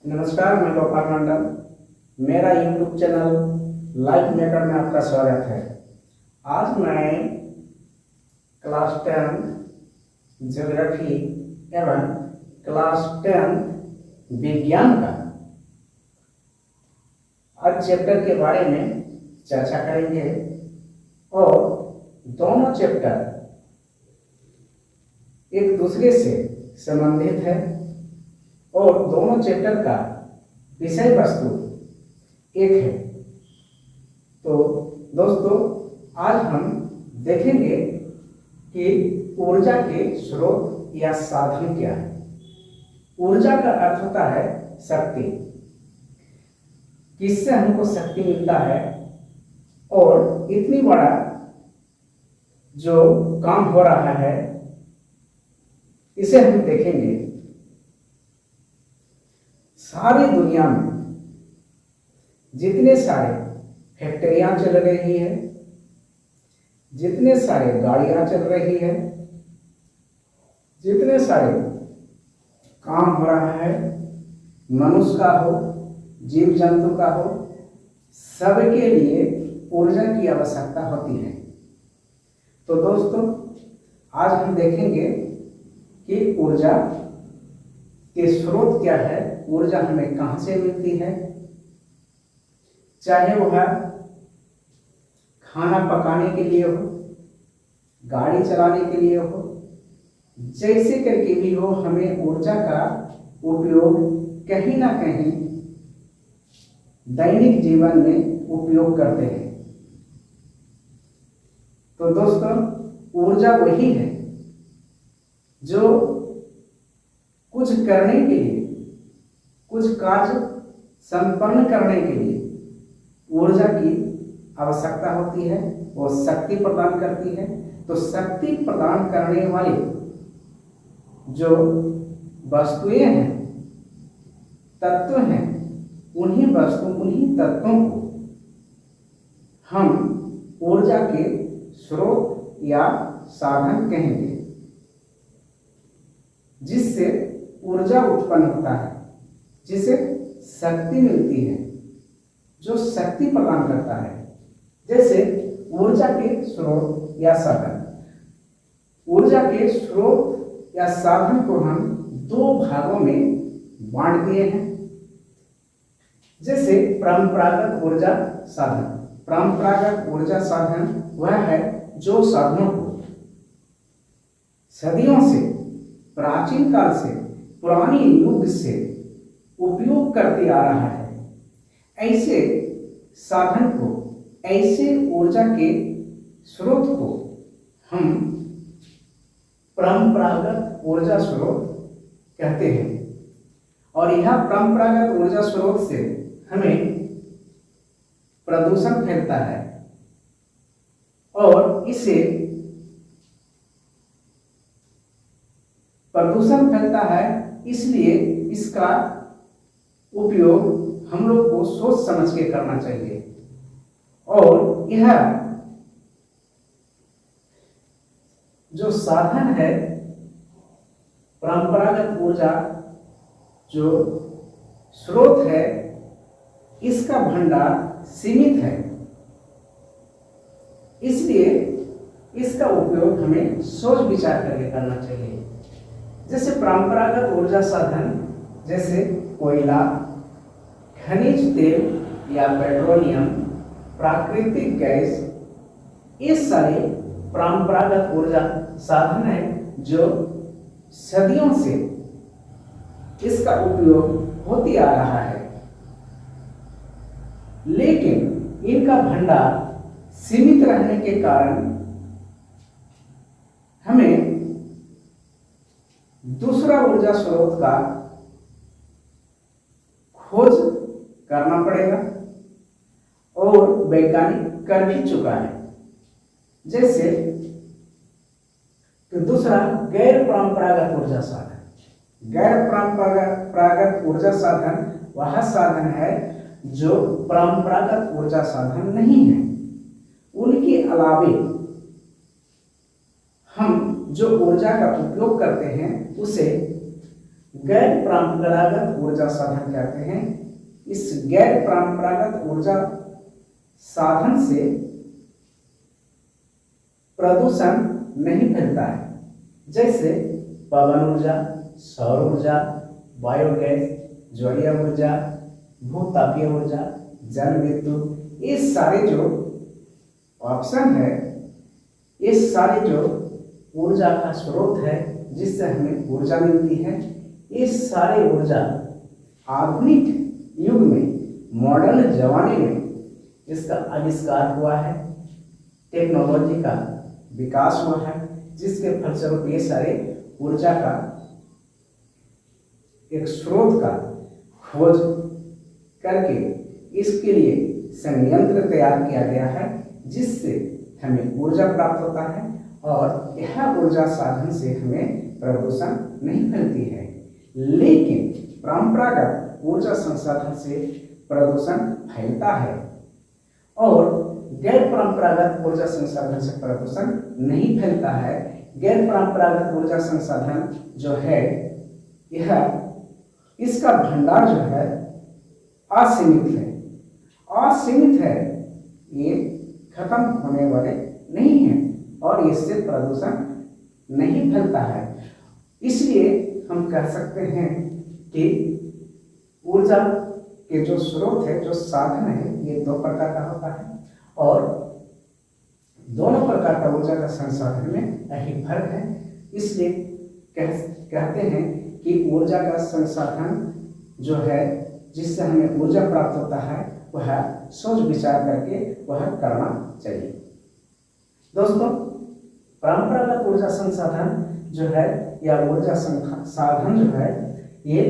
नमस्कार, मैं गोपाल मंडल। मेरा यूट्यूब चैनल लाइफ मेकर में आपका स्वागत है। आज मैं क्लास 10 ज्योग्राफी एवं क्लास 10 विज्ञान का आज चैप्टर के बारे में चर्चा करेंगे और दोनों चैप्टर एक दूसरे से संबंधित है और दोनों चैप्टर का विषय वस्तु एक है। तो दोस्तों, आज हम देखेंगे कि ऊर्जा के स्रोत या साधन क्या है। ऊर्जा का अर्थ होता है शक्ति, किससे हमको शक्ति मिलता है और इतनी बड़ा जो काम हो रहा है इसे हम देखेंगे। सारी दुनिया में जितने सारे फैक्ट्रियां चल रही है, जितने सारे गाड़ियां चल रही है, जितने सारे काम हो रहा है, मनुष्य का हो, जीव जंतु का हो, सबके लिए ऊर्जा की आवश्यकता होती है। तो दोस्तों, आज हम देखेंगे कि ऊर्जा के स्रोत क्या है, ऊर्जा हमें कहां से मिलती है, चाहे वह खाना पकाने के लिए हो, गाड़ी चलाने के लिए हो, जैसे करके भी हो, हमें ऊर्जा का उपयोग कहीं ना कहीं दैनिक जीवन में उपयोग करते हैं। तो दोस्तों, ऊर्जा वही है जो कुछ करने के लिए, कुछ कार्य संपन्न करने के लिए ऊर्जा की आवश्यकता होती है, वो शक्ति प्रदान करती है। तो शक्ति प्रदान करने वाले जो वस्तुएं हैं, तत्व हैं, उन्हीं तत्वों को हम ऊर्जा के स्रोत या साधन कहेंगे, जिससे ऊर्जा उत्पन्न होता है, जिसे शक्ति मिलती है, जो शक्ति प्रदान करता है। जैसे ऊर्जा के स्रोत या साधन, ऊर्जा के स्रोत या साधन को हम दो भागों में बांट दिए हैं। जैसे परंपरागत ऊर्जा साधन। परंपरागत ऊर्जा साधन वह है जो साधनों को सदियों से, प्राचीन काल से, पुरानी युग से उपयोग करते आ रहा है। ऐसे साधन को, ऐसे ऊर्जा के स्रोत को हम परंपरागत ऊर्जा स्रोत कहते हैं। और यह परंपरागत ऊर्जा स्रोत से हमें प्रदूषण फैलता है और इससे प्रदूषण फैलता है, इसलिए इसका उपयोग हम लोग को सोच समझ के करना चाहिए। और यह जो साधन है, परंपरागत ऊर्जा जो स्रोत है, इसका भंडार सीमित है, इसलिए इसका उपयोग हमें सोच विचार करके करना चाहिए। जैसे परंपरागत ऊर्जा साधन, जैसे कोयला, खनिज तेल या पेट्रोलियम, प्राकृतिक गैस, ये सारे परंपरागत ऊर्जा साधन हैं जो सदियों से इसका उपयोग होती आ रहा है। लेकिन इनका भंडार सीमित रहने के कारण हमें दूसरा ऊर्जा स्रोत का खोज करना पड़ेगा और वैज्ञानिक कर भी चुका है। जैसे तो दूसरा गैर परंपरागत ऊर्जा साधन। गैर परंपरागत ऊर्जा साधन वह साधन है जो परंपरागत ऊर्जा साधन नहीं है। उनके अलावे हम जो ऊर्जा का उपयोग करते हैं उसे गैर परंपरागत ऊर्जा साधन कहते हैं। इस गैर परंपरागत ऊर्जा साधन से प्रदूषण नहीं फैलता है, जैसे पवन ऊर्जा, सौर ऊर्जा, बायोगैस, ज्वारीय ऊर्जा, भूतापीय ऊर्जा, जल विद्युत। ये सारे जो ऑप्शन है, ये सारे जो ऊर्जा का स्रोत है जिससे हमें ऊर्जा मिलती है, ये सारे ऊर्जा आधुनिक युग में, मॉडर्न जमाने में इसका आविष्कार हुआ है, टेक्नोलॉजी का विकास हुआ है, जिसके फलस्वरूप ये सारे ऊर्जा का एक स्रोत का खोज करके इसके लिए संयंत्र तैयार किया गया है, जिससे हमें ऊर्जा प्राप्त होता है और यह ऊर्जा साधन से हमें प्रदूषण नहीं फैलती है। लेकिन परंपरागत ऊर्जा संसाधन से प्रदूषण फैलता है और गैर परंपरागत ऊर्जा संसाधन से प्रदूषण नहीं फैलता है। गैर परंपरागत ऊर्जा संसाधन जो है, यह इसका भंडार जो है असीमित है, असीमित है, ये खत्म होने वाले नहीं है और इससे प्रदूषण नहीं फैलता है। इसलिए हम कह सकते हैं कि ऊर्जा के जो स्रोत है, जो साधन है, ये दो प्रकार का होता है और दोनों प्रकार का ऊर्जा का संसाधन में यही फर्क है। इसलिए कहते हैं कि ऊर्जा का संसाधन जो है, जिससे हमें ऊर्जा प्राप्त होता है, वह सोच विचार करके वह करना चाहिए। दोस्तों, परंपरागत ऊर्जा संसाधन जो है या ऊर्जा साधन जो है, ये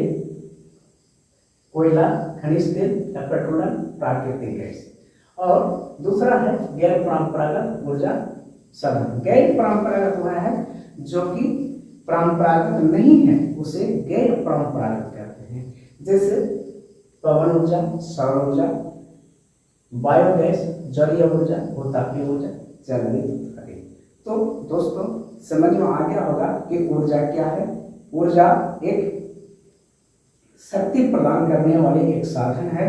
कोयला, खनिज तेल या पेट्रोलियम, प्राकृतिक गैस, और दूसरा है गैर परंपरागत ऊर्जा साधन। गैर परंपरागत वह है जो कि परंपरागत नहीं है, उसे गैर परंपरागत कहते हैं, जैसे पवन ऊर्जा, सौर ऊर्जा, बायोगैस, जलीय ऊर्जा, भूतापीय ऊर्जा, जल विद्युत आदि। तो दोस्तों, समझ में आ गया होगा कि ऊर्जा क्या है। ऊर्जा एक शक्ति प्रदान करने वाली एक साधन है,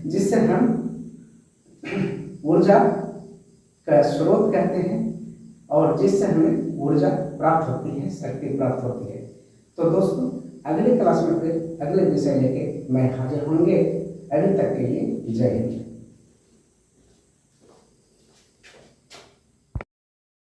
जिससे हम ऊर्जा का स्रोत कहते हैं और जिससे हमें ऊर्जा प्राप्त होती है, शक्ति प्राप्त होती है। तो दोस्तों, अगले क्लास में फिर अगले विषय लेके मैं हाजिर होंगे। अभी तक के लिए जय हिंद।